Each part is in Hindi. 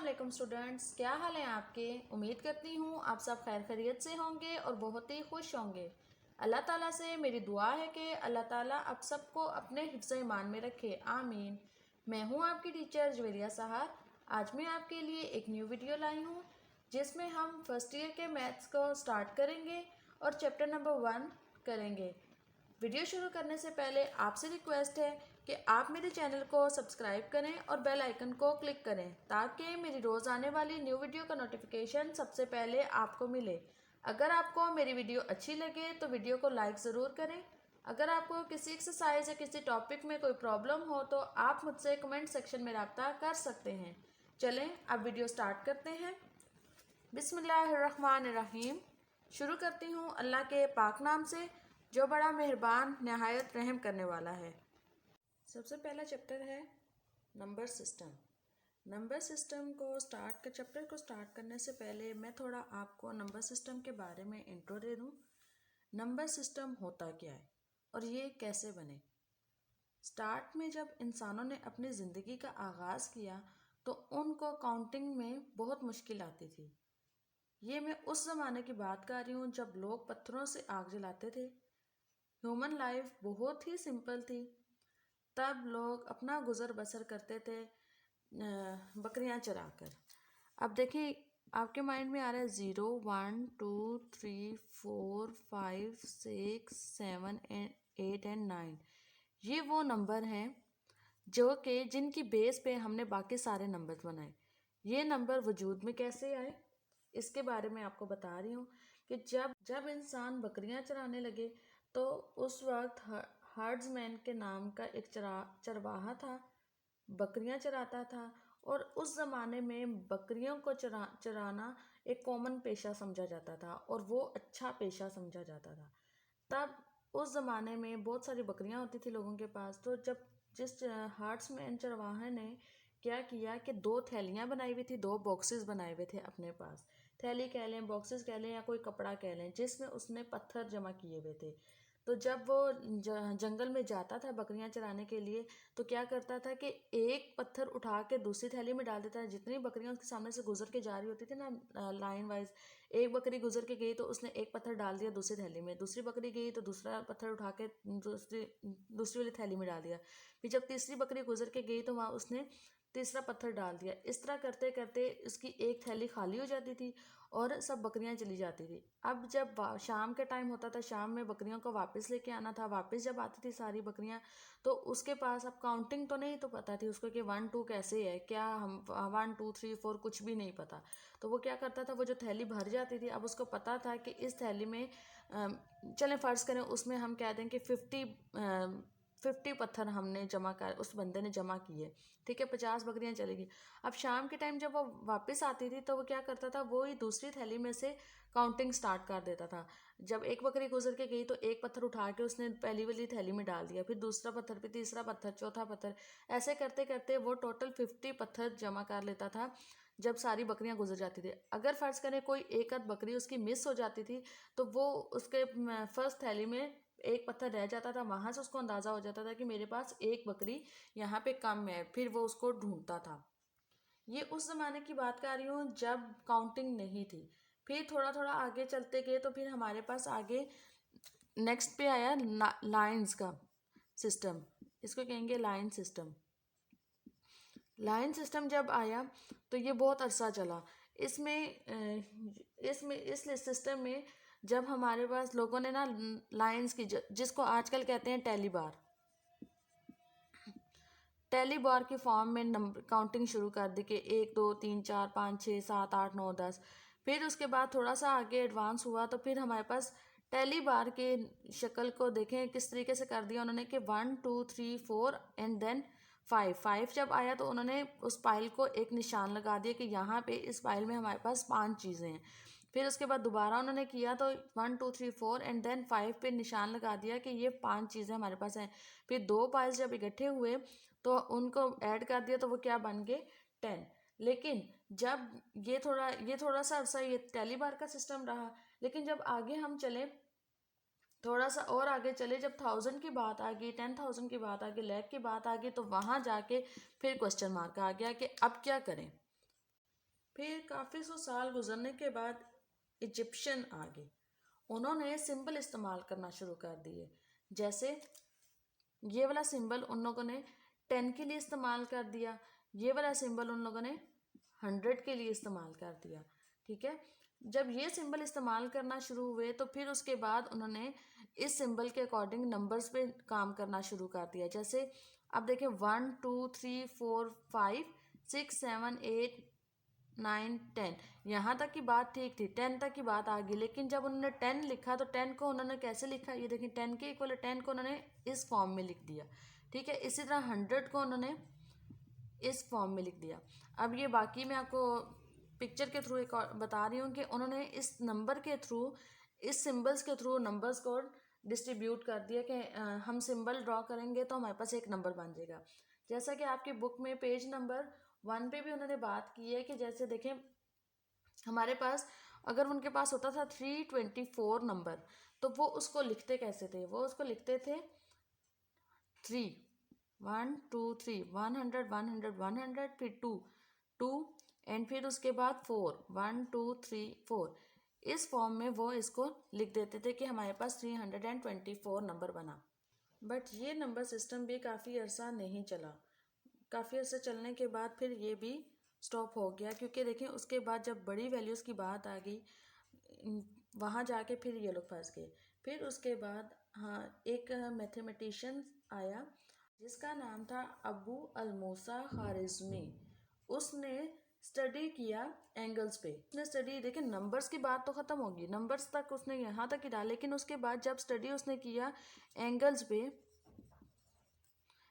वालेकुम स्टूडेंट्स, क्या हाल है आपके। उम्मीद करती हूँ आप सब खैर खैरियत से होंगे और बहुत ही खुश होंगे। अल्लाह ताला से मेरी दुआ है कि अल्लाह ताला आप सबको अपने हिफ्ज़ ईमान में रखे, आमीन। मैं हूँ आपकी टीचर जवेरिया सहार। आज मैं आपके लिए एक न्यू वीडियो लाई हूँ जिसमें हम फर्स्ट ईयर के मैथ्स को स्टार्ट करेंगे और चैप्टर नंबर 1 करेंगे। वीडियो शुरू करने से पहले आपसे रिक्वेस्ट है कि आप मेरे चैनल को सब्सक्राइब करें और बेल आइकन को क्लिक करें ताकि मेरी रोज़ आने वाली न्यू वीडियो का नोटिफिकेशन सबसे पहले आपको मिले। अगर आपको मेरी वीडियो अच्छी लगे तो वीडियो को लाइक ज़रूर करें। अगर आपको किसी एक्सरसाइज या किसी टॉपिक में कोई प्रॉब्लम हो तो आप मुझसे कमेंट सेक्शन में रब्ता कर सकते हैं। चलें अब वीडियो स्टार्ट करते हैं। बिस्मिल्लाहिर्रहमानिर्रहीम। शुरू करती हूँ अल्लाह के पाक नाम से जो बड़ा मेहरबान नहायत रहम करने वाला है। सबसे पहला चैप्टर है नंबर सिस्टम। नंबर सिस्टम को चैप्टर को स्टार्ट करने से पहले मैं थोड़ा आपको नंबर सिस्टम के बारे में इंट्रो दे दूँ। नंबर सिस्टम होता क्या है और ये कैसे बने। स्टार्ट में जब इंसानों ने अपनी ज़िंदगी का आगाज़ किया तो उनको काउंटिंग में बहुत मुश्किल आती थी। ये मैं उस ज़माने की बात कर रही हूँ जब लोग पत्थरों से आग जलाते थे। ह्यूमन लाइफ बहुत ही सिंपल थी। तब लोग अपना गुज़र बसर करते थे बकरियां चराकर। अब देखिए आपके माइंड में आ रहा है 0 1 2 3 4 5 6 7 8 एंड 9। ये वो नंबर हैं जो कि जिनकी बेस पे हमने बाकी सारे नंबर बनाए। ये नंबर वजूद में कैसे आए इसके बारे में आपको बता रही हूँ कि जब इंसान बकरियां चराने लगे तो उस वक्त हर्ड्समैन के नाम का एक चरवाहा था, बकरियां चराता था। और उस ज़माने में बकरियों को चराना एक कॉमन पेशा समझा जाता था और वो अच्छा पेशा समझा जाता था। तब उस ज़माने में बहुत सारी बकरियां होती थी लोगों के पास। तो जब जिस हर्ड्समैन चरवाहे ने क्या किया कि 2 थैलियां बनाई हुई थी, 2 बॉक्सेस बनाए हुए थे अपने पास। थैली कह लें, बॉक्सेस कह लें या कोई कपड़ा कह लें, जिसमें उसने पत्थर जमा किए हुए थे। तो जब वो जंगल में जाता था बकरियां चराने के लिए तो क्या करता था कि एक पत्थर उठा के दूसरी थैली में डाल देता था। जितनी बकरियां उसके सामने से गुजर के जा रही होती थी ना, लाइन वाइज, एक बकरी गुजर के गई तो उसने एक पत्थर डाल दिया दूसरी थैली में, दूसरी बकरी गई तो दूसरा पत्थर उठा के दूसरी वाली थैली में डाल दिया। फिर जब तीसरी बकरी गुजर के गई तो वहाँ उसने तीसरा पत्थर डाल दिया। इस तरह करते करते उसकी एक थैली खाली हो जाती थी और सब बकरियां चली जाती थी। अब जब शाम के टाइम होता था, शाम में बकरियों को वापस लेके आना था। वापस जब आती थी सारी बकरियां तो उसके पास अब काउंटिंग तो नहीं तो पता थी उसको कि 1 2 कैसे है, क्या हम 1 2 3 4 कुछ भी नहीं पता। तो वो क्या करता था, वो जो थैली भर जाती थी अब उसको पता था कि इस थैली में चलें फ़र्ज़ करें उसमें हम कह दें कि 50 पत्थर हमने जमा कर उस बंदे ने जमा किए, ठीक है, 50 बकरियां चलेगी। अब शाम के टाइम जब वो वापस आती थी तो वो क्या करता था, वो ही दूसरी थैली में से काउंटिंग स्टार्ट कर देता था। जब एक बकरी गुजर के गई तो एक पत्थर उठा के उसने पहली वाली थैली में डाल दिया, फिर दूसरा पत्थर, फिर तीसरा पत्थर, चौथा पत्थर, ऐसे करते करते वो टोटल 50 पत्थर जमा कर लेता था जब सारी बकरियां गुजर जाती थी। अगर फ़र्ज़ करें कोई एक आध बकरी उसकी मिस हो जाती थी तो वो उसके फर्स्ट थैली में एक पत्थर रह जाता था। वहां से उसको अंदाज़ा हो जाता था कि मेरे पास एक बकरी यहाँ पे कम है, फिर वो उसको ढूंढता था। ये उस ज़माने की बात कर रही हूँ जब काउंटिंग नहीं थी। फिर थोड़ा थोड़ा आगे चलते गए तो फिर हमारे पास आगे नेक्स्ट पे आया लाइंस का सिस्टम। इसको कहेंगे लाइन सिस्टम। लाइन सिस्टम जब आया तो ये बहुत अरसा चला। इस सिस्टम में जब हमारे पास लोगों ने ना लाइंस की जिसको आजकल कहते हैं टैली बार की फॉर्म में नंबर काउंटिंग शुरू कर दी कि 1 2 3 4 5 6 7 8 9 10। फिर उसके बाद थोड़ा सा आगे एडवांस हुआ तो फिर हमारे पास टैली बार के शक्ल को देखें किस तरीके से कर दिया उन्होंने कि 1 2 3 4 एंड देन 5 जब आया तो उन्होंने उस पाइल को एक निशान लगा दिया कि यहाँ पे इस पाइल में हमारे पास 5 चीज़ें हैं। फिर उसके बाद दोबारा उन्होंने किया तो 1 2 3 4 एंड देन 5 पे निशान लगा दिया कि ये 5 चीज़ें हमारे पास हैं। फिर 2 पाइल्स जब इकट्ठे हुए तो उनको ऐड कर दिया तो वो क्या बन गए 10। लेकिन जब ये थोड़ा सा अरसा ये टैली बार का सिस्टम रहा। लेकिन जब आगे हम चले थोड़ा सा और आगे चले, जब 1000 की बात आ गई, 10,000 की बात आ गई, लाख की बात आ गई तो वहाँ जाके फिर क्वेश्चन मार्क आ गया कि अब क्या करें। फिर काफ़ी सौ साल गुजरने के बाद इजिप्शियन आ गए, उन्होंने सिंबल इस्तेमाल करना शुरू कर दिए। जैसे ये वाला सिंबल उन लोगों ने 10 के लिए इस्तेमाल कर दिया, ये वाला सिंबल उन लोगों ने 100 के लिए इस्तेमाल कर दिया। ठीक है, जब ये सिंबल इस्तेमाल करना शुरू हुए तो फिर उसके बाद उन्होंने इस सिंबल के अकॉर्डिंग नंबर्स पे काम करना शुरू कर दिया। जैसे अब देखें 1 2 3 4 5 6 7 8 9 10, यहाँ तक की बात ठीक थी, 10 तक की बात आ गई। लेकिन जब उन्होंने 10 लिखा तो 10 को उन्होंने कैसे लिखा, ये देखिए 10 के इक्वल 10 को उन्होंने इस फॉर्म में लिख दिया। ठीक है, इसी तरह 100 को उन्होंने इस फॉर्म में लिख दिया। अब ये बाकी मैं आपको पिक्चर के थ्रू एक और बता रही हूँ कि उन्होंने इस नंबर के थ्रू, इस सिंबल्स के थ्रू नंबर्स को डिस्ट्रीब्यूट कर दिया कि हम सिंबल ड्रॉ करेंगे तो हमारे पास एक नंबर बन जाएगा। जैसा कि आपकी बुक में पेज नंबर 1 पे भी उन्होंने बात की है कि जैसे देखें हमारे पास अगर उनके पास होता था 324 नंबर, तो वो उसको लिखते कैसे थे, वो उसको लिखते थे 3 1 2 3 100 100 100, फिर 2 2 एंड फिर उसके बाद 4 1 2 3 4। इस फॉर्म में वो इसको लिख देते थे कि हमारे पास 324 नंबर बना। बट ये नंबर सिस्टम भी काफ़ी अर्सा नहीं चला, काफ़ी अर्सा चलने के बाद फिर ये भी स्टॉप हो गया, क्योंकि देखें उसके बाद जब बड़ी वैल्यूज़ की बात आ गई वहाँ जाके फिर ये लोग फंस गए। फिर उसके बाद हाँ एक मैथमेटिशियन आया जिसका नाम था अबू अल-मूसा खारिज़मी। उसने स्टडी किया एंगल्स पे, उसने स्टडी, देखिए नंबर्स की बात तो ख़त्म होगी, नंबर्स तक उसने यहाँ तक ही डाला, लेकिन उसके बाद जब स्टडी उसने किया एंगल्स पे,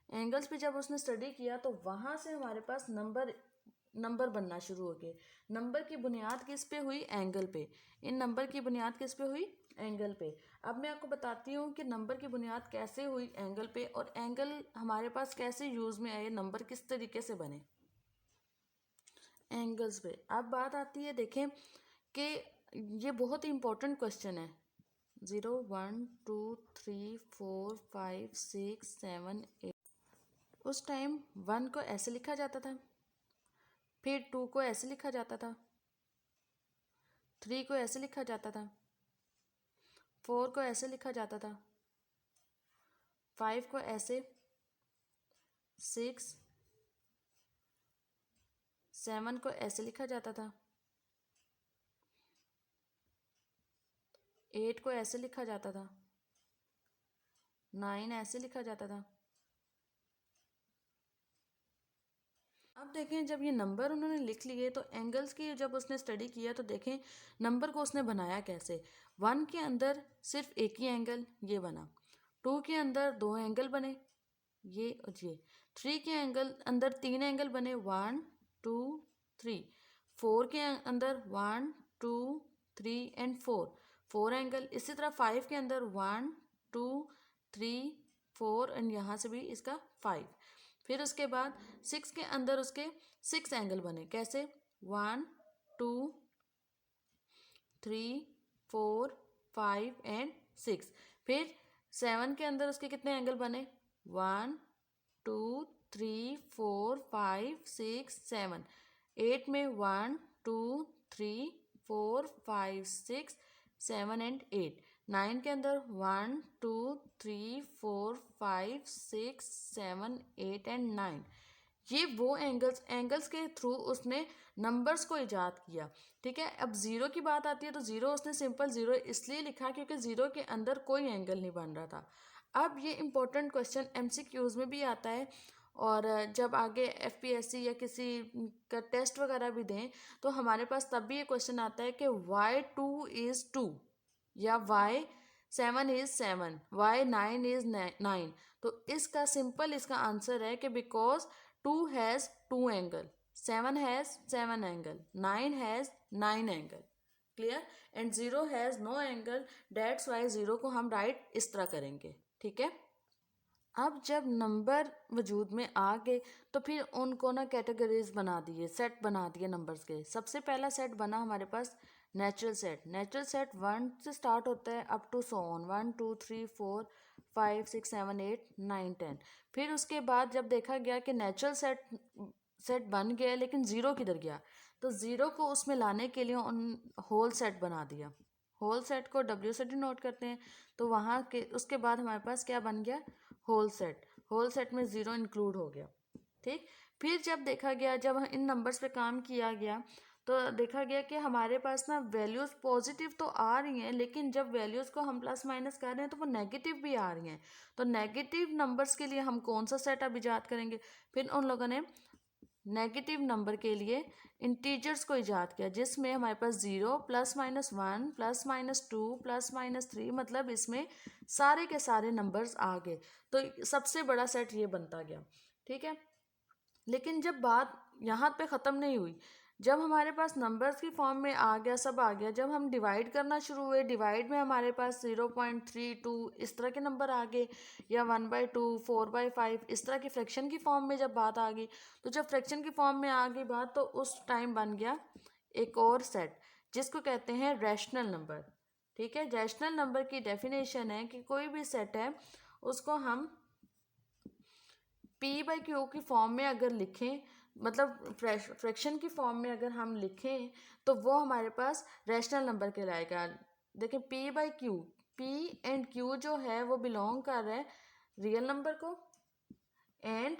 एंगल्स पे जब उसने स्टडी किया तो वहाँ से हमारे पास नंबर बनना शुरू हो गए। नंबर की बुनियाद किस पे हुई, एंगल पे। इन नंबर की बुनियाद किस पे हुई, एंगल पे। अब मैं आपको बताती हूँ कि नंबर की बुनियाद कैसे हुई, एंगल पे, और एंगल हमारे पास कैसे यूज़ में आए, नंबर किस तरीके से बने एंगल्स पे। अब बात आती है, देखें कि ये बहुत ही इंपॉर्टेंट क्वेश्चन है। 0 1 2 3 4 5 6 7 8, उस टाइम 1 को ऐसे लिखा जाता था, फिर 2 को ऐसे लिखा जाता था, 3 को ऐसे लिखा जाता था, 4 को ऐसे लिखा जाता था, 5 को ऐसे, 6 7 को ऐसे लिखा जाता था, 8 को ऐसे लिखा जाता था, 9 ऐसे लिखा जाता था। अब देखें जब ये नंबर उन्होंने लिख लिए तो एंगल्स की जब उसने स्टडी किया तो देखें नंबर को उसने बनाया कैसे। 1 के अंदर सिर्फ एक ही एंगल, ये बना। 2 के अंदर 2 एंगल बने, ये और ये। 3 के अंदर 3 एंगल बने, 1 2 3। 4 के अंदर 1 2 3 एंड 4 एंगल। इसी तरह 5 के अंदर 1 2 3 4 एंड यहाँ से भी इसका 5। फिर उसके बाद 6 के अंदर उसके 6 एंगल बने, कैसे, 1 2 3 4 5 एंड 6। फिर 7 के अंदर उसके कितने एंगल बने, 1 2 3 4 5 6 7। 8 में 1 2 3 4 5 6 7 एंड 8। 9 के अंदर 1 2 3 4 5 6 7 8 एंड 9। ये वो एंगल्स के थ्रू उसने नंबर्स को इजाद किया। ठीक है, अब ज़ीरो की बात आती है तो ज़ीरो उसने सिंपल ज़ीरो इसलिए लिखा क्योंकि ज़ीरो के अंदर कोई एंगल नहीं बन रहा था। अब ये इम्पोर्टेंट क्वेश्चन MCQs में भी आता है, और जब आगे FPSC या किसी का टेस्ट वगैरह भी दें तो हमारे पास तब भी ये क्वेश्चन आता है कि why 2 is 2 या why 7 is 7, why 9 is 9। तो इसका सिंपल इसका आंसर है कि because 2 has 2 angle, 7 has 7 angle, 9 has 9 angle. Clear, and 0 has no angle, that's why 0 को हम राइट इस तरह करेंगे। ठीक है, अब जब नंबर वजूद में आ गए तो फिर उनको ना कैटेगरीज बना दिए, सेट बना दिए नंबर्स के। सबसे पहला सेट बना हमारे पास नेचुरल सेट। नेचुरल सेट 1 से स्टार्ट होता है अप टू सो ऑन, 1 2 3 4 5 6 7 8 9 10। फिर उसके बाद जब देखा गया कि नेचुरल सेट बन गया लेकिन ज़ीरो किधर गया, तो 0 को उसमें लाने के लिए उन होल सेट बना दिया। होल सेट को W से डिनोट करते हैं, तो वहाँ के उसके बाद हमारे पास क्या बन गया, होल सेट। होल सेट में 0 इंक्लूड हो गया। ठीक, फिर जब देखा गया, जब इन नंबर्स पे काम किया गया तो देखा गया कि हमारे पास ना वैल्यूज़ पॉजिटिव तो आ रही हैं, लेकिन जब वैल्यूज़ को हम प्लस माइनस कर रहे हैं तो वो नेगेटिव भी आ रही हैं। तो नेगेटिव नंबर्स के लिए हम कौन सा सेट अब ईजाद करेंगे? फिर उन लोगों ने नेगेटिव नंबर के लिए इंटीजर्स को ईजाद किया, जिसमें हमारे पास 0 +-1 +-2 +-3, मतलब इसमें सारे के सारे नंबर्स आ गए। तो सबसे बड़ा सेट ये बनता गया। ठीक है, लेकिन जब बात यहाँ पे ख़त्म नहीं हुई, जब हमारे पास नंबर्स की फॉर्म में आ गया, सब आ गया, जब हम डिवाइड करना शुरू हुए, डिवाइड में हमारे पास 0.32 इस तरह के नंबर आ गए, या 1/2 4/5 इस तरह की फ्रैक्शन की फॉर्म में जब बात आ गई, तो जब फ्रैक्शन की फॉर्म में आ गई बात, तो उस टाइम बन गया एक और सेट जिसको कहते हैं रैशनल नंबर। ठीक है, रैशनल नंबर की डेफिनेशन है कि कोई भी सेट है उसको हम P/Q की फॉर्म में अगर लिखें, मतलब फ्रैक्शन की फॉर्म में अगर हम लिखें, तो वो हमारे पास रैशनल नंबर कहलाएगा। देखें, P/Q, P एंड Q जो है वो बिलोंग कर रहा है रियल नंबर को, and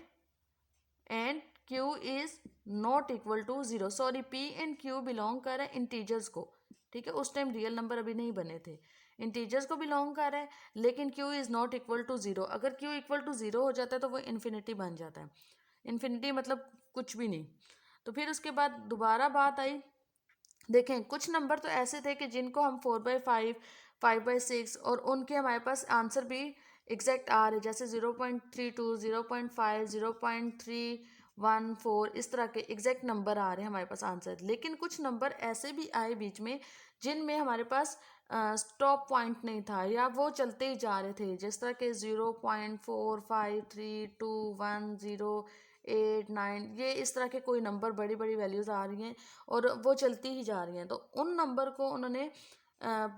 Q is not equal to 0। Sorry, P and Q belong कर रहा है इंटीजर्स को। ठीक है, उस टाइम रियल नंबर अभी नहीं बने थे, इंटीजर्स को बिलोंग कर रहा है, लेकिन Q is not equal to 0। अगर Q इक्वल टू 0 हो जाता है तो वो इन्फिनिटी बन जाता है। इन्फिनिटी मतलब कुछ भी नहीं। तो फिर उसके बाद दोबारा बात आई, देखें कुछ नंबर तो ऐसे थे कि जिनको हम 4/5 5/6 और उनके हमारे पास आंसर भी एग्जैक्ट आ रहे, जैसे 0.32 0.5 0.314 इस तरह के एग्जैक्ट नंबर आ रहे हैं हमारे पास आंसर। लेकिन कुछ नंबर ऐसे भी आए बीच में जिनमें हमारे पास स्टॉप पॉइंट नहीं था, या वो चलते ही जा रहे थे, जिस तरह के 0.453210 ये इस तरह के कोई नंबर बड़ी बड़ी वैल्यूज़ आ रही हैं और वो चलती ही जा रही हैं। तो उन नंबर को उन्होंने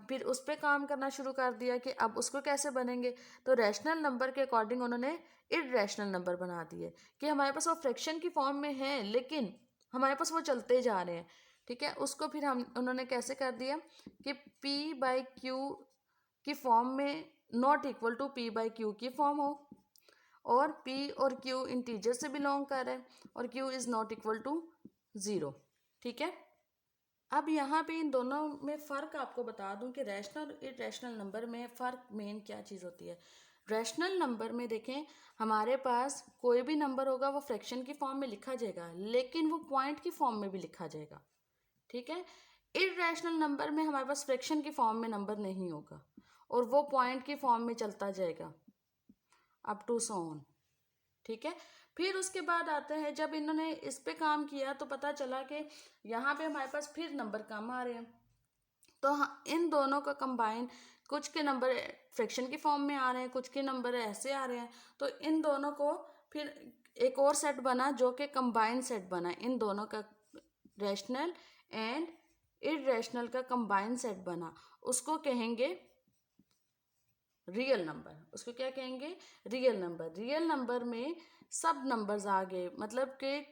फिर उस पर काम करना शुरू कर दिया कि अब उसको कैसे बनेंगे। तो रैशनल नंबर के अकॉर्डिंग उन्होंने इररेशनल नंबर बना दिए कि हमारे पास वो फ्रैक्शन की फॉर्म में है, लेकिन हमारे पास वो चलते जा रहे हैं। ठीक है, उसको फिर उन्होंने कैसे कर दिया कि P/Q की फॉर्म में नॉट इक्वल टू P/Q की फॉर्म हो, और P और Q इंटीजर से बिलोंग कर रहा है, और Q is not equal to 0। ठीक है, अब यहाँ पे इन दोनों में फ़र्क आपको बता दूं कि रैशनल और इररेशनल नंबर में फ़र्क मेन क्या चीज़ होती है। रैशनल नंबर में देखें, हमारे पास कोई भी नंबर होगा वो फ्रैक्शन की फॉर्म में लिखा जाएगा, लेकिन वो पॉइंट की फॉर्म में भी लिखा जाएगा। ठीक है, इररेशनल नंबर में हमारे पास फ्रैक्शन की फॉर्म में नंबर नहीं होगा और वो पॉइंट की फॉर्म में चलता जाएगा अप टू सो ऑन। ठीक है, फिर उसके बाद आता है, जब इन्होंने इस पे काम किया तो पता चला कि यहाँ पे हमारे पास फिर नंबर कम आ रहे हैं। तो इन दोनों का कंबाइन, कुछ के नंबर फ्रैक्शन की फॉर्म में आ रहे हैं, कुछ के नंबर ऐसे आ रहे हैं, तो इन दोनों को फिर एक और सेट बना जो कि कंबाइन सेट बना। इन दोनों का रैशनल एंड इररेशनल का कंबाइन सेट बना, उसको कहेंगे रियल नंबर। उसको क्या कहेंगे? Real number. रियल नंबर में सब नंबर्स आ गए, मतलब कि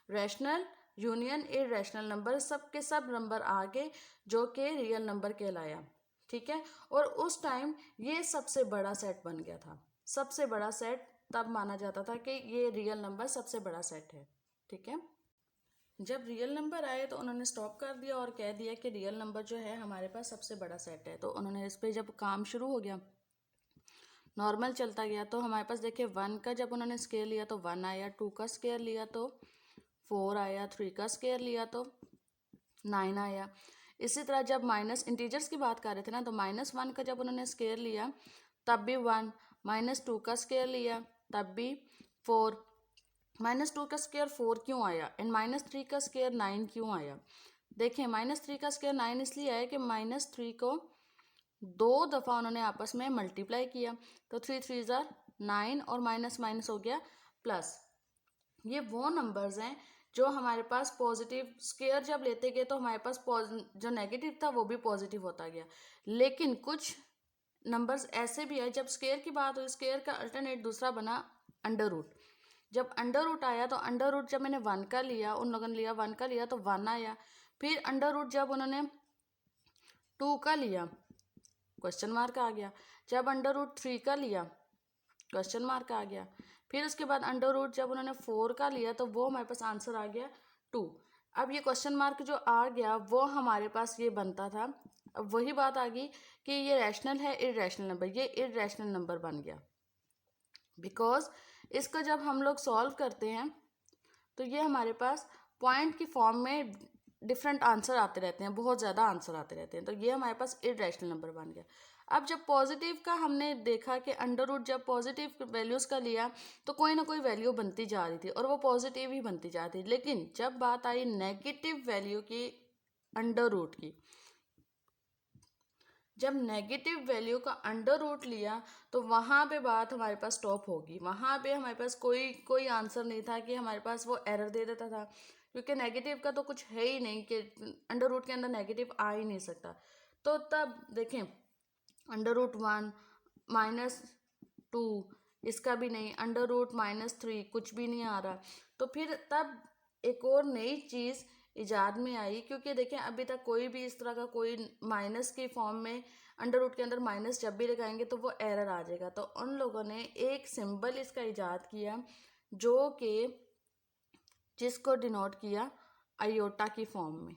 रैशनल यूनियन इररेशनल नंबर, सब के सब नंबर आ गए जो कि रियल नंबर कहलाया। ठीक है, और उस टाइम ये सबसे बड़ा सेट बन गया था। सबसे बड़ा सेट तब माना जाता था कि ये रियल नंबर सबसे बड़ा सेट है। ठीक है, जब रियल नंबर आए तो उन्होंने स्टॉप कर दिया और कह दिया कि रियल नंबर जो है हमारे पास सबसे बड़ा सेट है। तो उन्होंने इस पर जब काम शुरू हो गया, नॉर्मल चलता गया, तो हमारे पास देखिए 1 का जब उन्होंने स्केयर लिया तो 1 आया, 2 का स्केयर लिया तो 4 आया, 3 का स्केयर लिया तो 9 आया। इसी तरह जब माइनस इंटीजर्स की बात कर रहे थे ना, तो -1 का जब उन्होंने स्केयर लिया तब भी 1, -2 का स्केयर लिया तब भी 4, -2 का स्केयर 4 क्यों आया, एंड -3 का स्केयर 9 क्यों आया? देखें, -3 का स्केयर 9 इसलिए आया कि -3 को 2 दफ़ा उन्होंने आपस में मल्टीप्लाई किया, तो 3 3 ज़ार 9 और माइनस माइनस हो गया प्लस। ये वो नंबर्स हैं जो हमारे पास पॉजिटिव, स्केयर जब लेते गए तो हमारे पास जो नेगेटिव था वो भी पॉजिटिव होता गया। लेकिन कुछ नंबर्स ऐसे भी है, जब स्केयर की बात हुई, स्केयर का अल्टरनेट दूसरा बना अंडर रूट। जब अंडर रूट आया तो अंडर रूट जब मैंने 1 का लिया, उन लोगों ने लिया 1 का लिया तो 1 आया। फिर अंडर रूट जब उन्होंने 2 का लिया, क्वेश्चन मार्क आ गया। जब अंडर रूट 3 का लिया, क्वेश्चन मार्क आ गया। फिर उसके बाद अंडर रूट जब उन्होंने 4 का लिया तो वो हमारे पास आंसर आ गया 2। अब ये क्वेश्चन मार्क जो आ गया वो हमारे पास ये बनता था। अब वही बात आ गई कि ये रैशनल है इररेशनल नंबर, ये इररेशनल नंबर बन गया। बिकॉज इसको जब हम लोग सॉल्व करते हैं तो ये हमारे पास पॉइंट की फॉर्म में डिफरेंट आंसर आते रहते हैं, बहुत ज़्यादा आंसर आते रहते हैं, तो ये हमारे पास इररेशनल नंबर बन गया। अब जब पॉजिटिव का हमने देखा कि अंडर रूट जब पॉजिटिव वैल्यूज़ का लिया तो कोई ना कोई वैल्यू बनती जा रही थी और वो पॉजिटिव ही बनती जा रही थी। लेकिन जब बात आई नेगेटिव वैल्यू की अंडर रूट की, जब नेगेटिव वैल्यू का अंडर रूट लिया तो वहाँ पे बात हमारे पास स्टॉप होगी। वहाँ पे हमारे पास कोई आंसर नहीं था कि हमारे पास वो एरर दे देता था, क्योंकि नेगेटिव का तो कुछ है ही नहीं कि अंडर रूट के अंदर नेगेटिव आ ही नहीं सकता। तो तब देखें अंडर रूट 1 -2 इसका भी नहीं, अंडर रूट -3 कुछ भी नहीं आ रहा। तो फिर तब एक और नई चीज़ इजाद में आई, क्योंकि देखें अभी तक कोई भी इस तरह का कोई माइनस के फॉर्म में अंडर रूट के अंदर माइनस जब भी लगाएंगे तो वो एरर आ जाएगा। तो उन लोगों ने एक सिंबल इसका इजाद किया जो कि जिसको डिनोट किया आयोटा की फॉर्म में।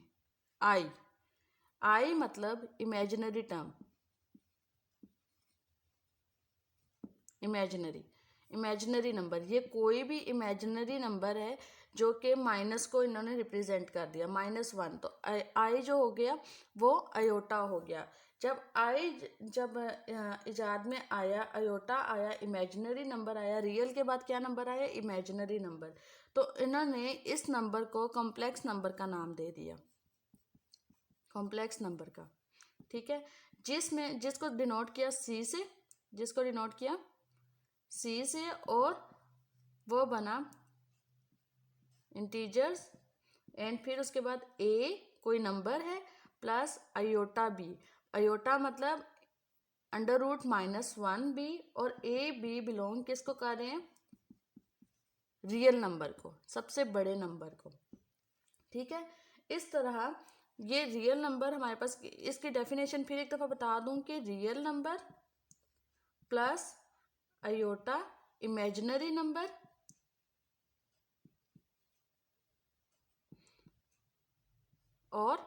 आई मतलब इमेजिनरी टर्म, इमेजिनरी नंबर। ये कोई भी इमेजिनरी नंबर है जो कि माइनस को इन्होंने रिप्रेजेंट कर दिया, -1। तो आई जो हो गया वो अयोटा हो गया। जब इजाद में आया, अयोटा आया, इमेजिनरी नंबर आया, रियल के बाद क्या नंबर आया, इमेजिनरी नंबर। तो इन्होंने इस नंबर को कॉम्प्लेक्स नंबर का नाम दे दिया, कॉम्प्लेक्स नंबर का। ठीक है, जिसको डिनोट किया सी से, जिसको डिनोट किया सी से, और वो बना इंटीजर्स एंड फिर उसके बाद ए कोई नंबर है प्लस अयोटा बी। अयोटा मतलब अंडर रूट -1 बी, और ए बी बिलोंग किसको कर रहे हैं, रियल नंबर को, सबसे बड़े नंबर को। ठीक है, इस तरह ये रियल नंबर हमारे पास, इसकी डेफिनेशन फिर एक दफ़ा बता दूं कि real number plus iota imaginary number और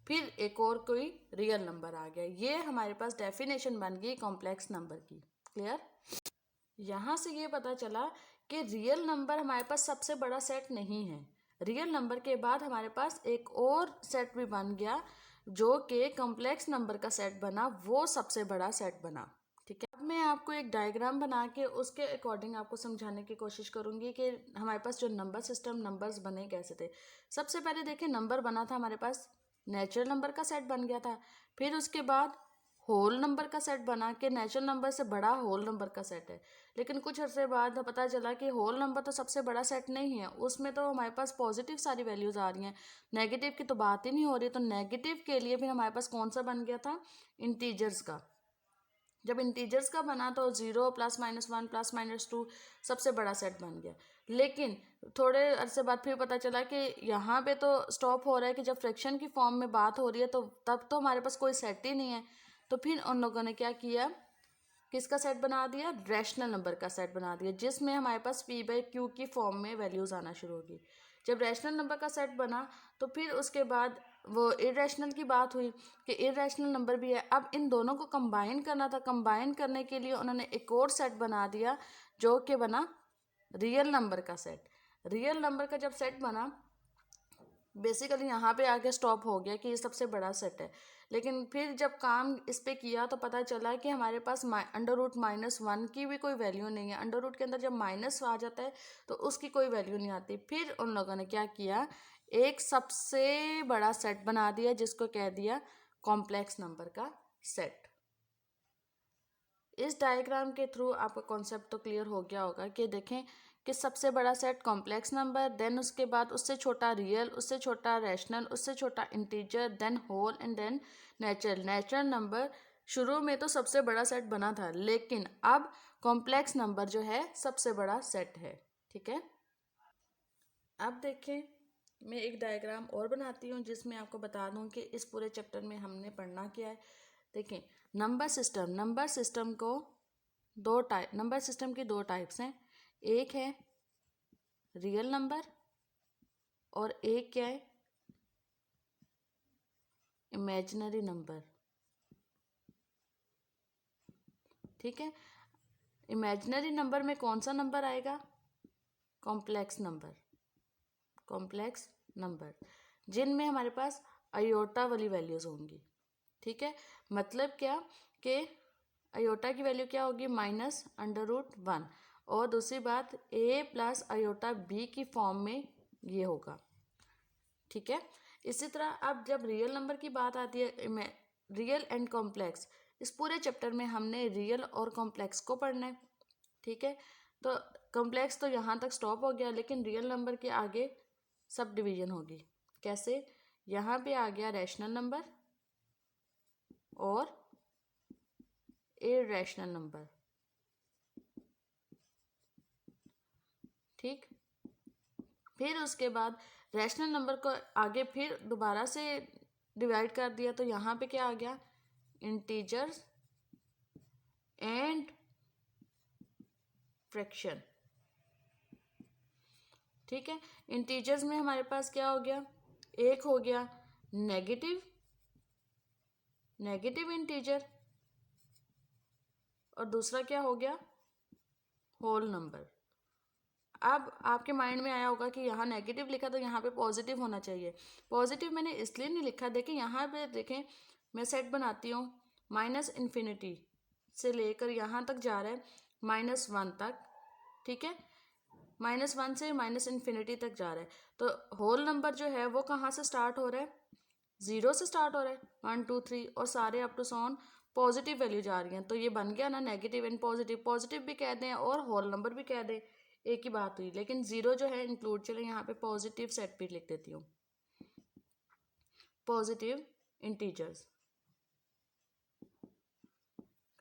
फिर एक और कोई रियल नंबर आ गया, ये हमारे पास डेफिनेशन बन गई कॉम्प्लेक्स नंबर की। क्लियर? यहाँ से ये पता चला कि रियल नंबर हमारे पास सबसे बड़ा सेट नहीं है। रियल नंबर के बाद हमारे पास एक और सेट भी बन गया जो कि कॉम्प्लेक्स नंबर का सेट बना, वो सबसे बड़ा सेट बना। ठीक है, अब मैं आपको एक डायग्राम बना के उसके अकॉर्डिंग आपको समझाने की कोशिश करूंगी कि हमारे पास जो नंबर सिस्टम, नंबर्स बने कैसे थे। सबसे पहले देखिए नंबर बना था हमारे पास, नेचुरल नंबर का सेट बन गया था। फिर उसके बाद होल नंबर का सेट बना के नेचुरल नंबर से बड़ा होल नंबर का सेट है। लेकिन कुछ अर्से बाद पता चला कि होल नंबर तो सबसे बड़ा सेट नहीं है, उसमें तो हमारे पास पॉजिटिव सारी वैल्यूज़ आ रही हैं, नेगेटिव की तो बात ही नहीं हो रही। तो नेगेटिव के लिए भी हमारे पास कौन सा बन गया था, इंटीजर्स का। जब इंटीजर्स का बना तो 0 +-1 +-2 सबसे बड़ा सेट बन गया। लेकिन थोड़े अरसे बाद फिर पता चला कि यहाँ पे तो स्टॉप हो रहा है कि जब फ्रैक्शन की फॉर्म में बात हो रही है तो तब तो हमारे पास कोई सेट ही नहीं है। तो फिर उन लोगों ने क्या किया, किसका सेट बना दिया, रैशनल नंबर का सेट बना दिया, जिसमें हमारे पास p/q की फॉर्म में वैल्यूज़ आना शुरू होगी। जब रैशनल नंबर का सेट बना तो फिर उसके बाद वो इरेशनल की बात हुई कि इरेशनल नंबर भी है। अब इन दोनों को कंबाइन करना था, कंबाइन करने के लिए उन्होंने एक और सेट बना दिया जो कि बना रियल नंबर का सेट। रियल नंबर का जब सेट बना, बेसिकली यहाँ पे आके स्टॉप हो गया कि ये सबसे बड़ा सेट है। लेकिन फिर जब काम इस पे किया तो पता चला कि हमारे पास अंडर रूट -1 की भी कोई वैल्यू नहीं है। अंडर रूट के अंदर जब माइनस आ जाता है तो उसकी कोई वैल्यू नहीं आती। फिर उन लोगों ने क्या किया, एक सबसे बड़ा सेट बना दिया जिसको कह दिया कॉम्प्लेक्स नंबर का सेट। इस डायग्राम के थ्रू आपका कॉन्सेप्ट तो क्लियर हो गया होगा कि देखें कि सबसे बड़ा सेट कॉम्प्लेक्स नंबर, देन उसके बाद उससे छोटा रियल, उससे छोटा रैशनल, उससे छोटा integer, then whole and then natural. Natural number शुरू में तो सबसे बड़ा सेट बना था, लेकिन अब कॉम्प्लेक्स नंबर जो है सबसे बड़ा सेट है। ठीक है। अब देखें, मैं एक डायग्राम और बनाती हूँ जिसमें आपको बता दूँ कि इस पूरे चैप्टर में हमने पढ़ना क्या है। देखें, नंबर सिस्टम को नंबर सिस्टम की दो टाइप्स हैं। एक है रियल नंबर और एक क्या है, इमेजिनरी नंबर। ठीक है, इमेजिनरी नंबर में कौन सा नंबर आएगा? कॉम्प्लेक्स नंबर जिनमें हमारे पास अयोटा वाली वैल्यूज होंगी। ठीक है, मतलब क्या कि अयोटा की वैल्यू क्या होगी? -√1। और दूसरी बात, a प्लस अयोटा b की फॉर्म में ये होगा। ठीक है, इसी तरह अब जब रियल नंबर की बात आती है, रियल एंड कॉम्प्लेक्स, इस पूरे चैप्टर में हमने रियल और कॉम्प्लेक्स को पढ़ना है। ठीक है, तो कॉम्प्लेक्स तो यहाँ तक स्टॉप हो गया, लेकिन रियल नंबर के आगे सब डिवीजन होगी। कैसे? यहाँ पे आ गया रैशनल नंबर और इरैशनल नंबर। ठीक, फिर उसके बाद रैशनल नंबर को आगे फिर दोबारा से डिवाइड कर दिया, तो यहाँ पे क्या आ गया? Integers and fraction. ठीक है, इंटीजर्स में हमारे पास क्या हो गया? एक हो गया नेगेटिव इंटीजर और दूसरा क्या हो गया? Whole number. अब आपके माइंड में आया होगा कि यहाँ नेगेटिव लिखा तो यहाँ पे पॉजिटिव होना चाहिए। पॉजिटिव मैंने इसलिए नहीं लिखा, देखें यहाँ पे, देखें मैं सेट बनाती हूँ, -∞ से लेकर यहाँ तक जा रहा है -1 तक। ठीक है, -1 से -∞ तक जा रहा है, तो होल नंबर जो है वो कहाँ से स्टार्ट हो रहा है? 0 से स्टार्ट हो रहा है, 1 2 3, और सारे up to so on positive value जा रही हैं। तो ये बन गया ना नेगेटिव एंड पॉजिटिव। पॉजिटिव भी कह दें और होल नंबर भी कह दें, एक ही बात हुई, लेकिन 0 जो है इंक्लूड, चले यहाँ पे पॉजिटिव सेट भी लिख देती हूँ, पॉजिटिव इंटीजर्स।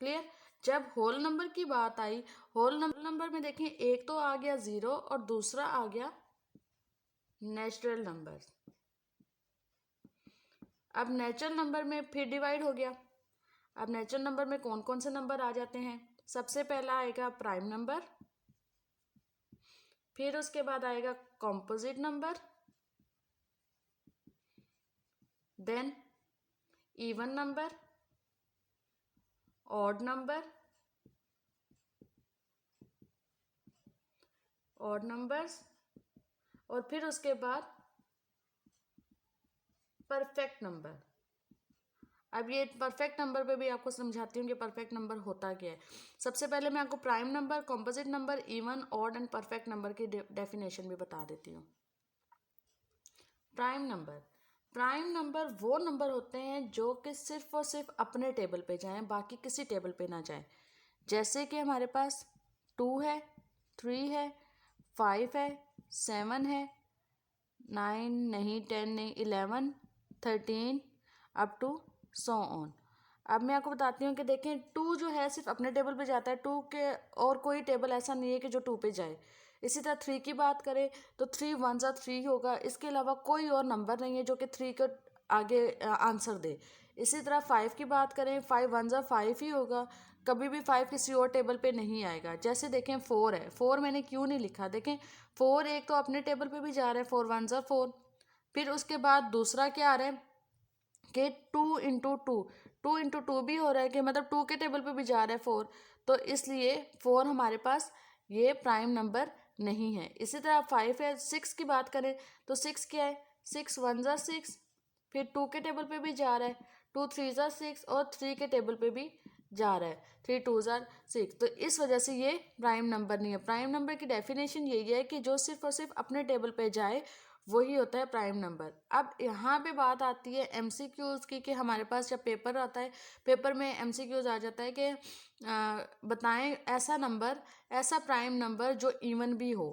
क्लियर? जब होल नंबर की बात आई, होल नंबर में देखें, एक तो आ गया 0 और दूसरा आ गया नेचुरल नंबर। अब नेचुरल नंबर में फिर डिवाइड हो गया। अब नेचुरल नंबर में कौन कौन से नंबर आ जाते हैं? सबसे पहला आएगा प्राइम नंबर, फिर उसके बाद आएगा composite number, then even number, odd numbers, और फिर उसके बाद परफेक्ट नंबर। अब ये परफेक्ट नंबर पे भी आपको समझाती हूँ कि परफेक्ट नंबर होता क्या है। सबसे पहले मैं आपको prime number, composite number, even, odd and perfect number की डेफिनेशन भी बता देती हूँ। प्राइम नंबर वो नंबर होते हैं जो कि सिर्फ और सिर्फ अपने टेबल पे जाएं, बाकी किसी टेबल पे ना जाएं। जैसे कि हमारे पास 2 है, 3 है, 5 है, 7 है, 9 नहीं, 10 नहीं, 11, 13 अप टू सो ऑन। अब मैं आपको बताती हूँ कि देखें, 2 जो है सिर्फ अपने टेबल पे जाता है, 2 के और कोई टेबल ऐसा नहीं है कि जो 2 पे जाए। इसी तरह 3 की बात करें तो 3 1 ज़ा 3 होगा, इसके अलावा कोई और नंबर नहीं है जो कि 3 के आगे आंसर दे। इसी तरह 5 की बात करें, 5 1 ज़ा 5 ही होगा, कभी भी 5 किसी और टेबल पे नहीं आएगा। जैसे देखें 4 है, 4 मैंने क्यों नहीं लिखा? देखें 4 एक तो अपने टेबल पे भी जा रहा है, 4 1 ज़ा 4। फिर उसके बाद दूसरा क्या आ रहा है कि 2 भी हो रहा है, कि मतलब 2 के टेबल पे भी जा रहा है 4, तो इसलिए 4 हमारे पास ये प्राइम नंबर नहीं है। इसी तरह 5 है। 6 की बात करें तो 6 क्या है? 6 1 ज़ा 6, फिर 2 के टेबल पे भी जा रहा है, 2 3 ज़ा 6, और 3 के टेबल पे भी जा रहा है, 3 2 ज़ा 6। तो इस वजह से ये प्राइम नंबर नहीं है। प्राइम नंबर की डेफिनेशन यही है कि जो सिर्फ और सिर्फ अपने टेबल पे जाए वही होता है प्राइम नंबर। अब यहाँ पे बात आती है एमसीक्यूज की, कि हमारे पास जब पेपर आता है, पेपर में एमसीक्यूज आ जाता है कि बताएं ऐसा प्राइम नंबर जो इवन भी हो,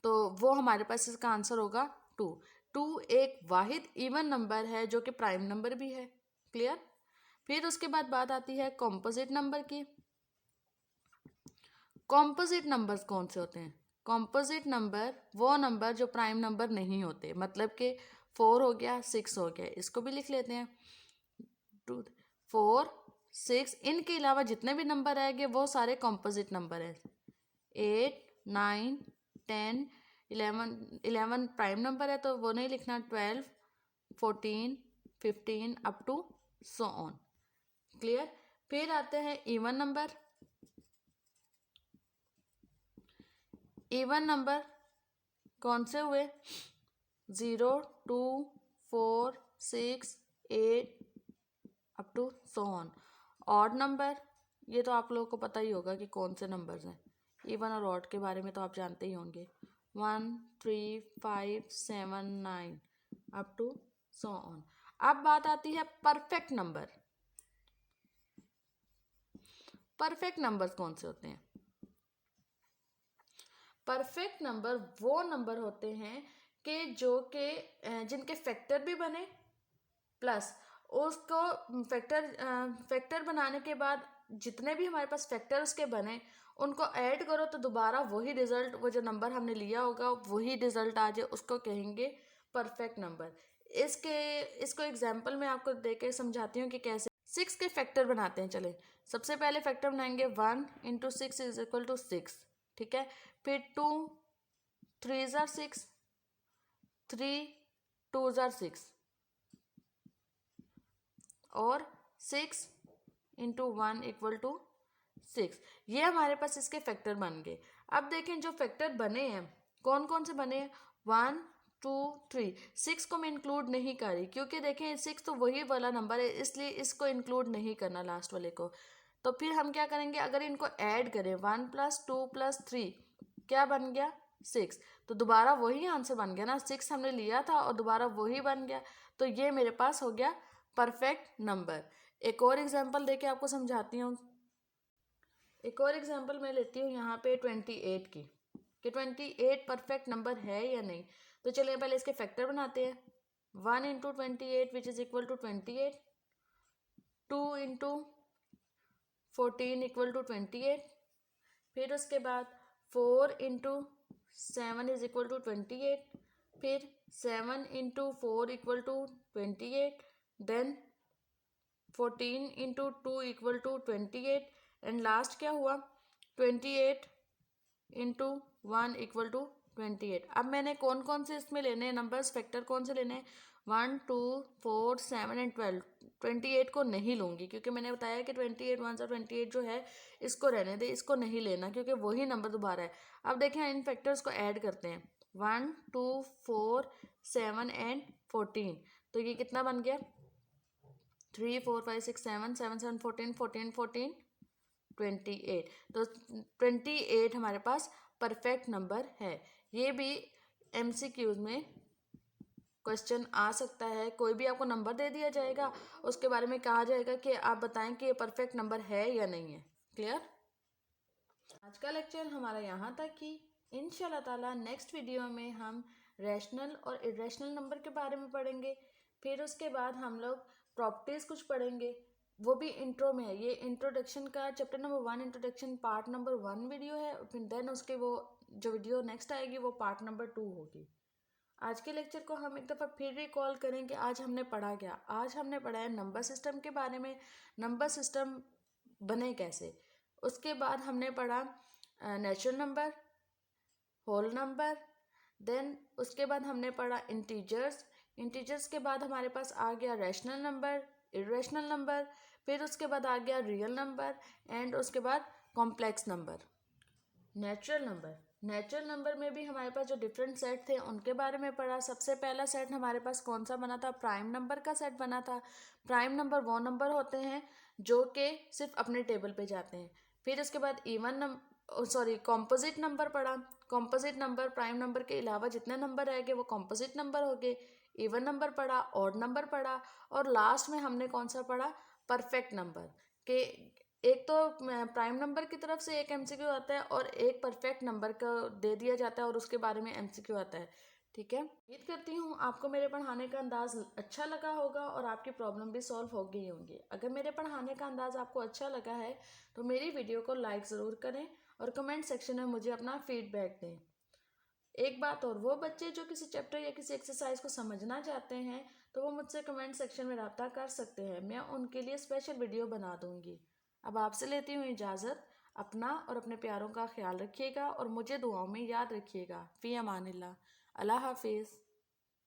तो वो हमारे पास इसका आंसर होगा 2। 2 एक वाहिद इवन नंबर है जो कि प्राइम नंबर भी है। क्लियर? फिर उसके बाद बात आती है कॉम्पोजिट नंबर की। कॉम्पोजिट नंबर्स कौन से होते हैं? कॉम्पोजिट नंबर वो नंबर जो प्राइम नंबर नहीं होते, मतलब कि 4 हो गया, 6 हो गया, इसको भी लिख लेते हैं। 2 4 6, इनके अलावा जितने भी नंबर आएंगे वो सारे कॉम्पोजिट नंबर हैं। 8 9 10 11 प्राइम नंबर है तो वो नहीं लिखना। 12 14 15 up to so on. Clear. फिर आते हैं इवन नंबर। इवन नंबर कौन से हुए? 0 2 4 6 8 up to so on. Odd number, ये तो आप लोगों को पता ही होगा कि कौन से नंबर्स हैं। इवन और ऑड के बारे में तो आप जानते ही होंगे। 1 3 5 7 9 अप टू सो ऑन। अब बात आती है परफेक्ट नंबर। परफेक्ट नंबर्स कौन से होते हैं? परफेक्ट नंबर वो नंबर होते हैं कि जिनके फैक्टर भी बने, प्लस उसको फैक्टर बनाने के बाद जितने भी हमारे पास फैक्टर उसके बने उनको ऐड करो तो दोबारा वही रिजल्ट, वो जो नंबर हमने लिया होगा वही रिजल्ट आ जाए, उसको कहेंगे परफेक्ट नंबर। इसको एग्जांपल में आपको देके समझाती हूँ कि कैसे 6 के फैक्टर बनाते हैं। चले सबसे पहले फैक्टर बनाएंगे 1 इंटू 6 इज इक्वल टू 6, ठीक है। फिर 2 3 ज़ार 6, 3 2 ज़ार 6 और 6 इंटू 1 इक्वल टू 6। ये हमारे पास इसके फैक्टर बन गए। अब देखें जो फैक्टर बने हैं कौन कौन से बने हैं। 1 2 3, 6 को मैं इंक्लूड नहीं कर रही क्योंकि देखें 6 तो वही वाला नंबर है, इसलिए इसको इंक्लूड नहीं करना लास्ट वाले को। तो फिर हम क्या करेंगे, अगर इनको ऐड करें 1 + 2 + 3 क्या बन गया 6, तो दोबारा वही आंसर बन गया ना। 6 हमने लिया था और दोबारा वही बन गया, तो ये मेरे पास हो गया परफेक्ट नंबर। एक और एग्जांपल देके आपको समझाती हूँ। एक और एग्जांपल मैं लेती हूँ यहाँ पे 28 की, कि 28 परफेक्ट नंबर है या नहीं। तो चलिए पहले इसके फैक्टर बनाते हैं। 1 into 28 which is equal to 28, 2 into 14 equal to 28, फिर उसके बाद 4 इंटू 7 इज इक्वल टू 28, फिर 7 into 4 equal to 28, then 14 into 2 equal to 28, and last क्या हुआ 28 इंटू 1 इक्वल टू 28। अब मैंने कौन कौन से इसमें लेने हैं नंबर्स, फैक्टर कौन से लेने हैं? 1 2 4 7 एंड 12। 28 को नहीं लूँगी क्योंकि मैंने बताया कि 28 1 सा 28 जो है इसको रहने दे, इसको नहीं लेना क्योंकि वही नंबर दोबारा है। अब देखें इन फैक्टर्स को ऐड करते हैं 1 2 4 7 एंड 14, तो ये कितना बन गया 3 4 5 6 7 7 7 14 14 14 28। तो 28 हमारे पास परफेक्ट नंबर है। ये भी MCQs में क्वेश्चन आ सकता है। कोई भी आपको नंबर दे दिया जाएगा, उसके बारे में कहा जाएगा कि आप बताएं कि ये परफेक्ट नंबर है या नहीं है। क्लियर। आज का लेक्चर हमारा यहाँ तक ही। इंशाल्लाह ताला नेक्स्ट वीडियो में हम रैशनल और इरेशनल नंबर के बारे में पढ़ेंगे। फिर उसके बाद हम लोग प्रॉपर्टीज़ कुछ पढ़ेंगे, वो भी इंट्रो में है। ये इंट्रोडक्शन का chapter number 1 introduction part number 1 video है, फिर देन उसके वो जो वीडियो नेक्स्ट आएगी वो पार्ट नंबर 2 होगी। आज के लेक्चर को हम एक दफ़ा फिर रिकॉल करें कि आज हमने पढ़ा क्या। आज हमने पढ़ा है नंबर सिस्टम के बारे में, नंबर सिस्टम बने कैसे। उसके बाद हमने पढ़ा natural number, whole number, then उसके बाद हमने पढ़ा इंटीजर्स। इंटीजर्स के बाद हमारे पास आ गया रैशनल नंबर, इरेशनल नंबर, फिर उसके बाद आ गया रियल नंबर, एंड उसके बाद complex number. Natural number, natural number में भी हमारे पास जो डिफरेंट सेट थे उनके बारे में पढ़ा। सबसे पहला सेट हमारे पास कौन सा बना था? प्राइम नंबर का सेट बना था। प्राइम नंबर वो नंबर होते हैं जो कि सिर्फ अपने टेबल पे जाते हैं। फिर उसके बाद कॉम्पोजिट नंबर पढ़ा। कॉम्पोजिट नंबर प्राइम नंबर के अलावा जितने नंबर रहेंगे वो कॉम्पोजिट नंबर हो गए। इवन नंबर पढ़ा, ऑड नंबर पढ़ा, और लास्ट में हमने कौन सा पढ़ा? परफेक्ट नंबर के एक तो प्राइम नंबर की तरफ से एक MCQ आता है और एक परफेक्ट नंबर का दे दिया जाता है और उसके बारे में MCQ आता है। ठीक है, उम्मीद करती हूँ आपको मेरे पढ़ाने का अंदाज़ अच्छा लगा होगा और आपकी प्रॉब्लम भी सॉल्व हो गई होंगी। अगर मेरे पढ़ाने का अंदाज़ आपको अच्छा लगा है तो मेरी वीडियो को लाइक ज़रूर करें और कमेंट सेक्शन में मुझे अपना फीडबैक दें। एक बात और, वो बच्चे जो किसी चैप्टर या किसी एक्सरसाइज को समझना चाहते हैं तो वो मुझसे कमेंट सेक्शन में रब्ता कर सकते हैं, मैं उनके लिए स्पेशल वीडियो बना दूंगी। अब आपसे लेती हूँ इजाज़त। अपना और अपने प्यारों का ख्याल रखिएगा और मुझे दुआओं में याद रखिएगा। फ़ी अमानिल्लाह। अल्लाह हाफिज़।